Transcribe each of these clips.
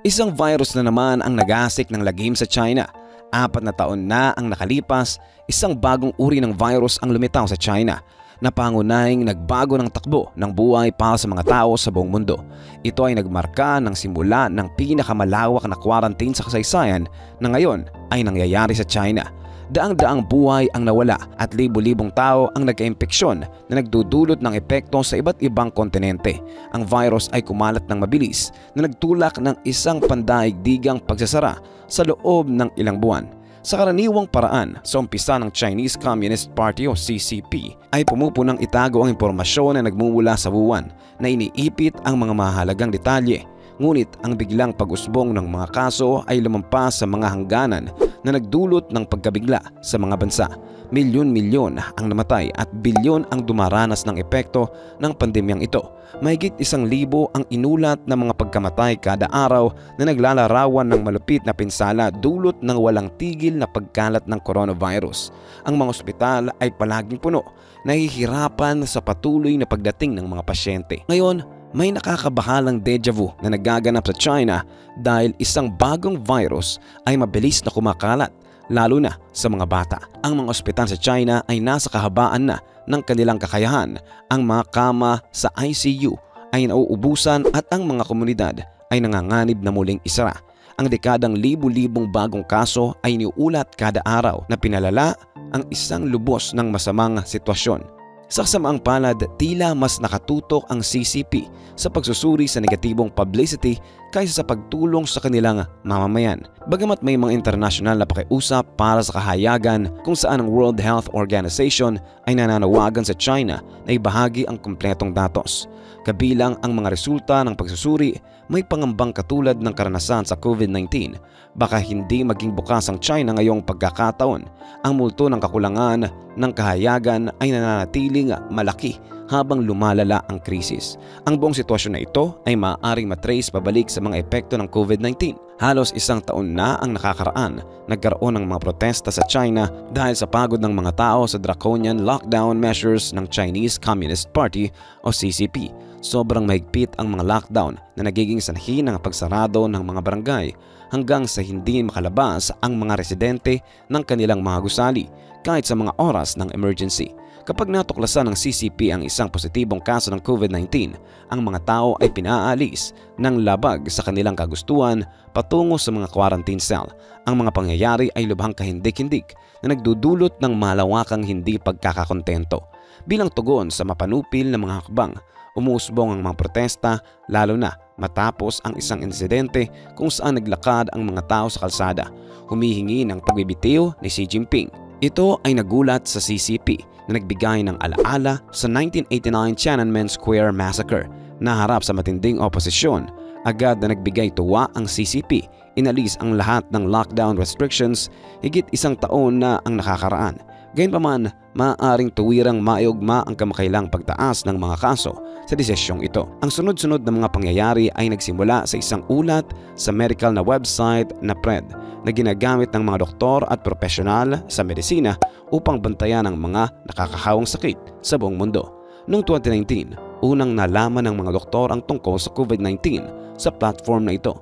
Isang virus na naman ang nagasik ng lagim sa China. 4 na taon na ang nakalipas, isang bagong uri ng virus ang lumitaw sa China na pangunahing nagbago ng takbo ng buhay para sa mga tao sa buong mundo. Ito ay nagmarka ng simula ng pinakamalawak na quarantine sa kasaysayan na ngayon ay nangyayari sa China. Daang-daang buhay ang nawala at libo-libong tao ang nagka-impeksyon na nagdudulot ng epekto sa iba't ibang kontinente. Ang virus ay kumalat ng mabilis na nagtulak ng isang pandaigdigang pagsasara sa loob ng ilang buwan. Sa karaniwang paraan, sa umpisa ng Chinese Communist Party o CCP ay pumupunang itago ang impormasyon na nagmumula sa Wuhan na iniipit ang mga mahalagang detalye. Ngunit ang biglang pag-usbong ng mga kaso ay lumampas sa mga hangganan na nagdulot ng pagkabigla sa mga bansa. Milyon-milyon ang namatay at bilyon ang dumaranas ng epekto ng pandemyang ito. Mahigit 1,000 ang inulat na mga pagkamatay kada araw na naglalarawan ng malupit na pinsala dulot ng walang tigil na pagkalat ng coronavirus. Ang mga ospital ay palaging puno, nahihirapan sa patuloy na pagdating ng mga pasyente. Ngayon, may nakakabahalang deja vu na nagaganap sa China dahil isang bagong virus ay mabilis na kumakalat, lalo na sa mga bata. Ang mga ospital sa China ay nasa kahabaan na ng kanilang kakayahan. Ang mga kama sa ICU ay nauubusan at ang mga komunidad ay nanganganib na muling isara. Ang dekadang libu-libong bagong kaso ay iniulat kada araw na pinalala ang isang lubos ng masamang sitwasyon. Sa kasamaang palad, tila mas nakatutok ang CCP sa pagsusuri sa negatibong publicity kaysa sa pagtulong sa kanilang mamamayan. Bagamat may mga internasyonal na pakiusap para sa kahayagan kung saan ang World Health Organization ay nananawagan sa China na ibahagi ang kumpletong datos. Kabilang ang mga resulta ng pagsusuri, may pangambang katulad ng karanasan sa COVID-19. Baka hindi maging bukas ang China ngayong pagkakataon. Ang multo ng kakulangan ng kahayagan ay nananatiling malaki habang lumalala ang krisis. Ang buong sitwasyon na ito ay maaaring matrace pabalik sa mga epekto ng COVID-19. Halos 1 taon na ang nakakaraan, nagkaroon ng mga protesta sa China dahil sa pagod ng mga tao sa draconian lockdown measures ng Chinese Communist Party o CCP. Sobrang mahigpit ang mga lockdown na nagiging sanhi ng pagsarado ng mga barangay hanggang sa hindi makalabas ang mga residente ng kanilang mga gusali kahit sa mga oras ng emergency. Kapag natuklasan ng CCP ang isang positibong kaso ng COVID-19, ang mga tao ay pinaalis ng labag sa kanilang kagustuhan patungo sa mga quarantine cell. Ang mga pangyayari ay lubhang kahindik-hindik na nagdudulot ng malawakang hindi pagkakakontento. Bilang tugon sa mapanupil ng mga hakbang, umuusbong ang mga protesta lalo na matapos ang isang insidente kung saan naglakad ang mga tao sa kalsada, humihingi ng pagbibitiw ni Xi Jinping. Ito ay nagulat sa CCP na nagbigay ng alaala sa 1989 Tiananmen Square Massacre. Naharap sa matinding oposisyon, agad na nagbigay tuwa ang CCP. Inalis ang lahat ng lockdown restrictions higit 1 taon na ang nakakaraan. Gayunpaman, maaaring tuwirang maiugma ang kamakailang pagtaas ng mga kaso sa desisyong ito. Ang sunod-sunod na mga pangyayari ay nagsimula sa isang ulat sa medical na website na PRED na ginagamit ng mga doktor at profesional sa medisina upang bantayan ang mga nakakahawang sakit sa buong mundo. Noong 2019, unang nalaman ng mga doktor ang tungkol sa COVID-19 sa platform na ito.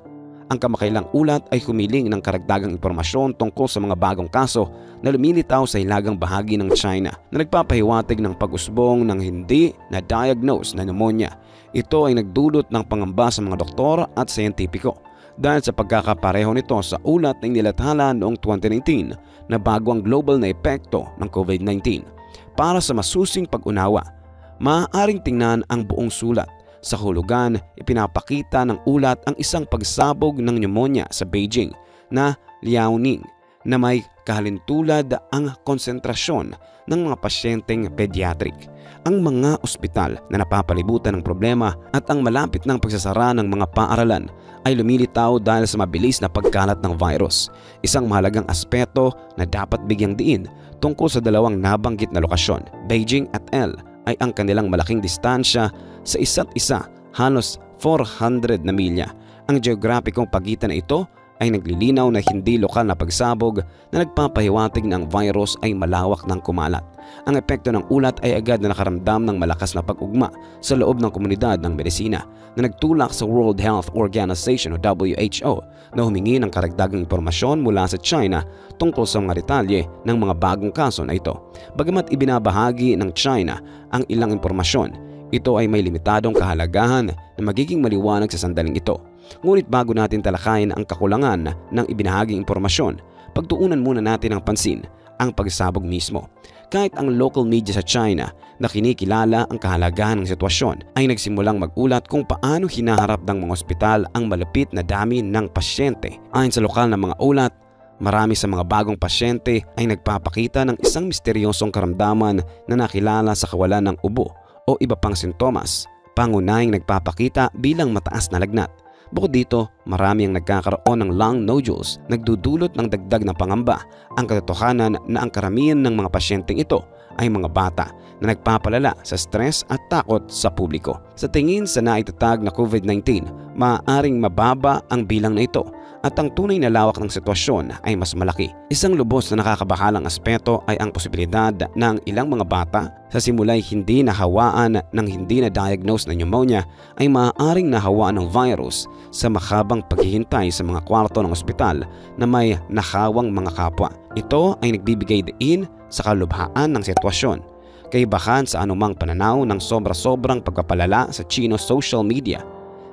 Ang kamakailang ulat ay humiling ng karagdagang impormasyon tungkol sa mga bagong kaso na lumilitaw sa hilagang bahagi ng China na nagpapahiwatig ng pag-usbong ng hindi na-diagnose na pneumonia. Ito ay nagdulot ng pangamba sa mga doktor at siyentipiko dahil sa pagkakapareho nito sa ulat na inilathala noong 2019 na bago ang global na epekto ng COVID-19. Para sa masusing pag-unawa, maaaring tingnan ang buong sulat. Sa hulugan, ipinapakita ng ulat ang isang pagsabog ng pneumonia sa Beijing na Liaoning na may kahalintulad ang konsentrasyon ng mga pasyenteng pediatric. Ang mga ospital na napapalibutan ng problema at ang malapit ng pagsasara ng mga paaralan ay lumilitaw dahil sa mabilis na pagkalat ng virus. Isang mahalagang aspeto na dapat bigyang diin tungkol sa dalawang nabanggit na lokasyon, Beijing at El, ay ang kanilang malaking distansya sa isa't isa, halos 400 na milya. Ang geograpikong pagitan na ito ay naglilinaw na hindi lokal na pagsabog na nagpapahiwatig na ang virus ay malawak ng kumalat. Ang epekto ng ulat ay agad na nakaramdam ng malakas na pag-ugma sa loob ng komunidad ng medisina na nagtulak sa World Health Organization o WHO na humingi ng karagdagang impormasyon mula sa China tungkol sa mga detalye ng mga bagong kaso na ito. Bagamat ibinabahagi ng China ang ilang impormasyon, ito ay may limitadong kahalagahan na magiging maliwanag sa sandaling ito. Ngunit bago natin talakayin ang kakulangan ng ibinahaging impormasyon, pagtuunan muna natin ang pansin ang pagsabog mismo. Kahit ang local media sa China na kinikilala ang kahalagahan ng sitwasyon ay nagsimulang magulat kung paano hinaharap ng mga ospital ang malapit na dami ng pasyente. Ayon sa lokal na mga ulat, marami sa mga bagong pasyente ay nagpapakita ng isang misteryosong karamdaman na nakilala sa kawalan ng ubo o iba pang sintomas, pangunahing nagpapakita bilang mataas na lagnat. Bukod dito, marami ang nagkakaroon ng lung nodules, nagdudulot ng dagdag na pangamba. Ang katotohanan na ang karamihan ng mga pasyenteng ito ay mga bata na nagpapalala sa stress at takot sa publiko. Sa tingin sa naitatag na COVID-19, maaaring mababa ang bilang na ito at ang tunay na lawak ng sitwasyon ay mas malaki. Isang lubos na nakakabahalang aspeto ay ang posibilidad ng ilang mga bata sa simulay hindi nahawaan ng hindi na-diagnose na pneumonia ay maaaring nahawaan ng virus sa makabang paghihintay sa mga kwarto ng ospital na may nakawang mga kapwa. Ito ay nagbibigay diin sa kalubhaan ng sitwasyon. Kaibahan sa anumang pananaw ng sobra-sobrang pagpapalala sa Chino social media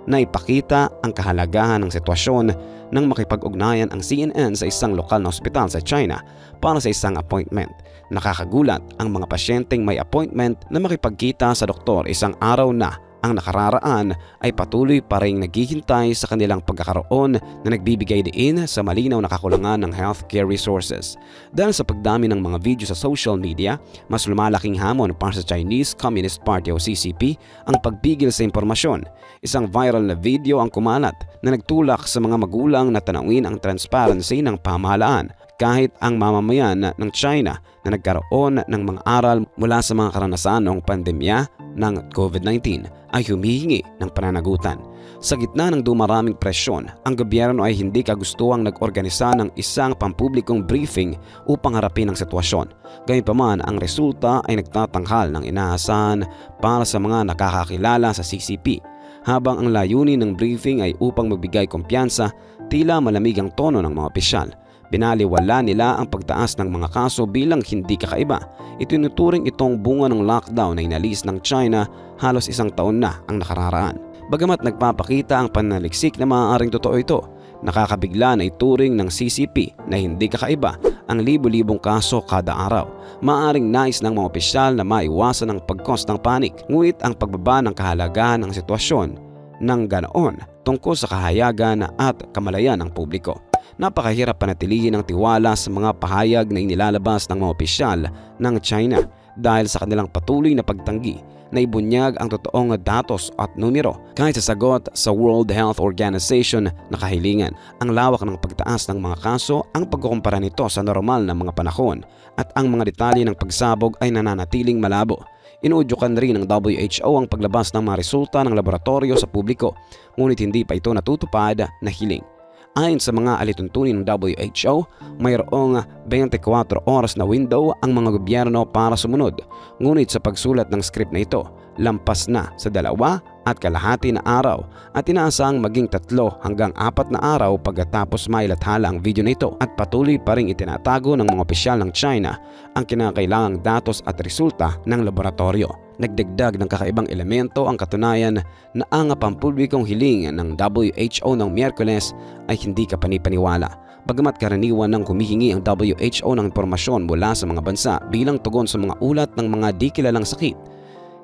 na ipakita ang kahalagahan ng sitwasyon nang makipag-ugnayan ang CNN sa isang lokal na ospital sa China para sa isang appointment. Nakakagulat ang mga pasyenteng may appointment na makipagkita sa doktor isang araw na ang nakararaan ay patuloy pa rin naghihintay sa kanilang pagkakaroon na nagbibigay diin sa malinaw na kakulangan ng healthcare resources. Dahil sa pagdami ng mga video sa social media, mas lumalaking hamon para sa Chinese Communist Party o CCP ang pagpigil sa impormasyon. Isang viral na video ang kumalat na nagtulak sa mga magulang na tanawin ang transparency ng pamahalaan. Kahit ang mamamayan ng China na nagkaroon ng mga aral mula sa mga karanasan noong pandemya ng COVID-19 ay humihingi ng pananagutan. Sa gitna ng dumaraming presyon, ang gobyerno ay hindi kagustuhang nag-organisa ng isang pampublikong briefing upang harapin ang sitwasyon. Gayunpaman, ang resulta ay nagtatanghal ng inaasahan para sa mga nakakakilala sa CCP. Habang ang layunin ng briefing ay upang magbigay kumpiyansa, tila malamig ang tono ng mga opisyal. Binaliwala nila ang pagtaas ng mga kaso bilang hindi kakaiba. Itinuturing itong bunga ng lockdown na inalis ng China halos isang taon na ang nakararaan. Bagamat nagpapakita ang pananaliksik na maaaring totoo ito, nakakabigla na ituring ng CCP na hindi kakaiba ang libo-libong kaso kada araw. Maaaring nais ng mga opisyal na maiwasan ang pag-cause ng panik, ngunit ang pagbaba ng kahalagahan ng sitwasyon ng ganoon tungkol sa kahayagan at kamalayan ng publiko. Napakahirap panatilihin ang tiwala sa mga pahayag na inilalabas ng mga opisyal ng China dahil sa kanilang patuloy na pagtanggi na ibunyag ang totoong datos at numero kahit sa sagot sa World Health Organization na kahilingan. Ang lawak ng pagtaas ng mga kaso, ang pagkukumpara nito sa normal na mga panahon at ang mga detalye ng pagsabog ay nananatiling malabo. Inuudyukan rin ng WHO ang paglabas ng mga resulta ng laboratorio sa publiko, ngunit hindi pa ito natutupad na hiling. Ayon sa mga alituntunin ng WHO, mayroong 24 oras na window ang mga gobyerno para sumunod. Ngunit sa pagsulat ng script na ito, lampas na sa 2.5 na araw at inaasang maging 3 hanggang 4 na araw pagkatapos mailathala ang video na ito, at patuloy pa rin itinatago ng mga opisyal ng China ang kinakailangang datos at resulta ng laboratorio. Nagdagdag ng kakaibang elemento ang katunayan na ang pampublikong hiling ng WHO ng Miyerkules ay hindi kapanipaniwala. Bagamat karaniwan nang humihingi ang WHO ng impormasyon mula sa mga bansa bilang tugon sa mga ulat ng mga di kilalang sakit,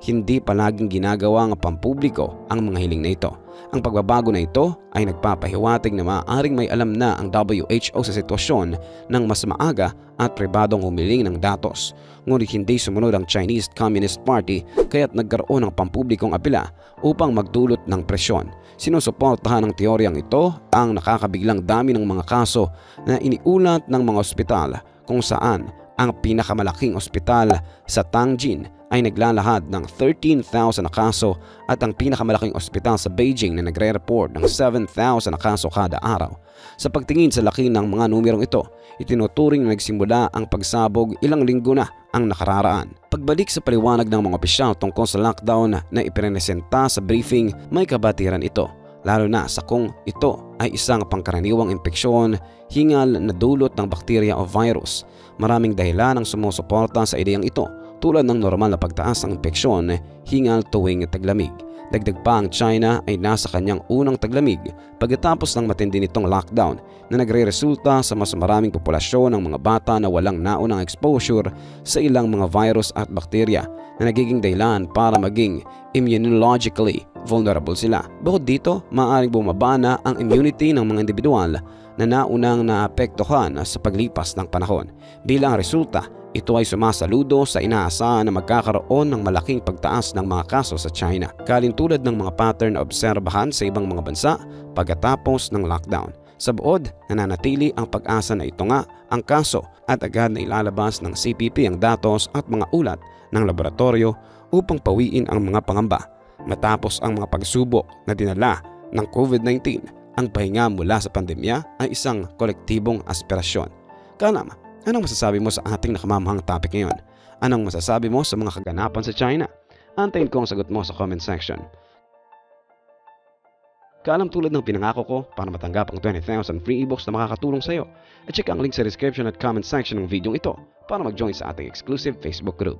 hindi palaging ginagawa ng pampubliko ang mga hiling na ito. Ang pagbabago na ito ay nagpapahiwatig na maaaring may alam na ang WHO sa sitwasyon ng mas maaga at pribadong humiling ng datos. Ngunit hindi sumunod ang Chinese Communist Party kaya't nagkaroon ng pampublikong apela upang magdulot ng presyon. Sinusuportahan ng teoryang ito ang nakakabiglang dami ng mga kaso na iniulat ng mga ospital kung saan ang pinakamalaking ospital sa Tianjin ay naglalahad ng 13,000 na kaso at ang pinakamalaking ospital sa Beijing na nagre-report ng 7,000 na kaso kada araw. Sa pagtingin sa laki ng mga numerong ito, itinuturing na nagsimula ang pagsabog ilang linggo na ang nakararaan. Pagbalik sa paliwanag ng mga opisyal tungkol sa lockdown na ipiresenta sa briefing, may kabatiran ito, lalo na sa kung ito ay isang pangkaraniwang impeksyon, hingal na dulot ng bakterya o virus. Maraming dahilan ang sumusuporta sa ideyang ito, tulad ng normal na pagtaas ng impeksyon hingal tuwing taglamig. Dagdag pa, ang China ay nasa kanyang unang taglamig pagkatapos ng matindi nitong lockdown na nagre-resulta sa mas maraming populasyon ng mga bata na walang naunang exposure sa ilang mga virus at bakterya na nagiging dahilan para maging immunologically vulnerable sila. Bukod dito, maaaring bumaba na ang immunity ng mga individual na naunang naapektuhan sa paglipas ng panahon. Bilang resulta, ito ay sumasaludo sa inaasahan na magkakaroon ng malaking pagtaas ng mga kaso sa China, kalintulad ng mga pattern na obserbahan sa ibang mga bansa pagkatapos ng lockdown. Sa buod, nananatili ang pag-asa na ito nga ang kaso at agad na ilalabas ng CPP ang datos at mga ulat ng laboratorio upang pawiin ang mga pangamba. Matapos ang mga pagsubok na dinala ng COVID-19, ang pahinga mula sa pandemya ay isang kolektibong aspirasyon. Kalama, anong masasabi mo sa ating nakamamahang topic ngayon? Anong masasabi mo sa mga kaganapan sa China? Antayin ko ang sagot mo sa comment section. Kaalam tulad ng pinangako ko para matanggap ang 20,000 free ebooks na makakatulong sa iyo. At check ang link sa description at comment section ng video ito para mag-join sa ating exclusive Facebook group.